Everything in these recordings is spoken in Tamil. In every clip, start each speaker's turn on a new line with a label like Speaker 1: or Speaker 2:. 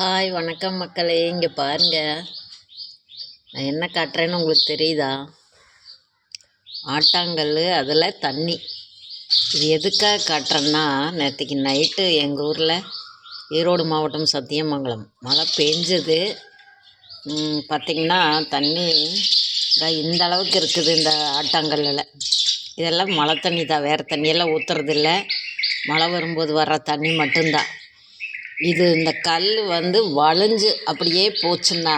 Speaker 1: ஹாய் வணக்கம் மக்களே. இங்கே பாருங்கள், நான் என்ன காட்டுறேன்னு உங்களுக்கு தெரியுதா? ஆட்டாங்கல், அதில் தண்ணி. இது எதுக்காக காட்டுறேன்னா, நேற்றுக்கு நைட்டு எங்கள் ஊரில் ஈரோடு மாவட்டம் சத்தியமங்கலம் மழை பெஞ்சது. பார்த்திங்கன்னா தண்ணி இந்த அளவுக்கு இருக்குது. இந்த ஆட்டாங்கல்லில் இதெல்லாம் மழை தண்ணி தான், வேறு தண்ணியெல்லாம் ஊற்றுறதில்ல. மழை வரும்போது வர்ற தண்ணி மட்டும்தான் இது. இந்த கல் வளைஞ்சு அப்படியே போச்சுன்னா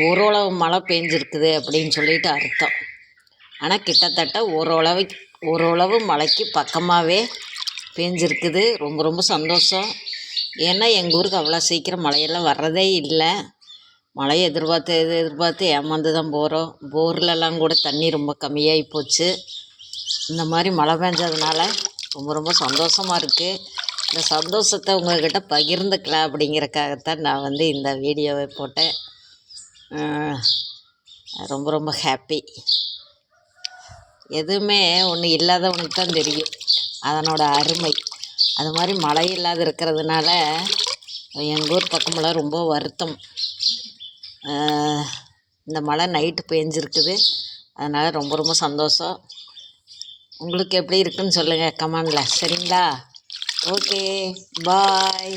Speaker 1: ஓரளவு மழை பெஞ்சிருக்குது அப்படின்னு சொல்லிட்டு அர்த்தம். ஆனால் கிட்டத்தட்ட ஓரளவு மழைக்கு பக்கமாகவே பெஞ்சிருக்குது. ரொம்ப ரொம்ப சந்தோஷம். ஏன்னா எங்கள் ஊருக்கு அவ்வளோ சீக்கிரம் மழையெல்லாம் வர்றதே இல்லை. மழையை எதிர்பார்த்து ஏமாந்து தான் போகிறோம். போர்லெல்லாம் கூட தண்ணி ரொம்ப கம்மியாகி போச்சு. இந்த மாதிரி மழை பெஞ்சதுனால ரொம்ப ரொம்ப சந்தோஷமாக இருக்குது. இந்த சந்தோஷத்தை உங்கள்கிட்ட பகிர்ந்துக்கலாம் அப்படிங்கிறக்காகத்தான் நான் இந்த வீடியோவை போட்டேன். ரொம்ப ரொம்ப ஹாப்பி. எதுவுமே ஒன்று இல்லாதவனுக்கு தான் தெரியும் அதனோட அருமை. அது மாதிரி மழை இல்லாத இருக்கிறதுனால எங்கள் ஊர் பக்கமெல்லாம் ரொம்ப வருத்தம். இந்த மழை நைட்டு பெஞ்சிருக்குது, அதனால் ரொம்ப ரொம்ப சந்தோஷம். உங்களுக்கு எப்படி இருக்குன்னு சொல்லுங்கள் கமெண்டில், சரிங்களா? ஓகே, பாய்.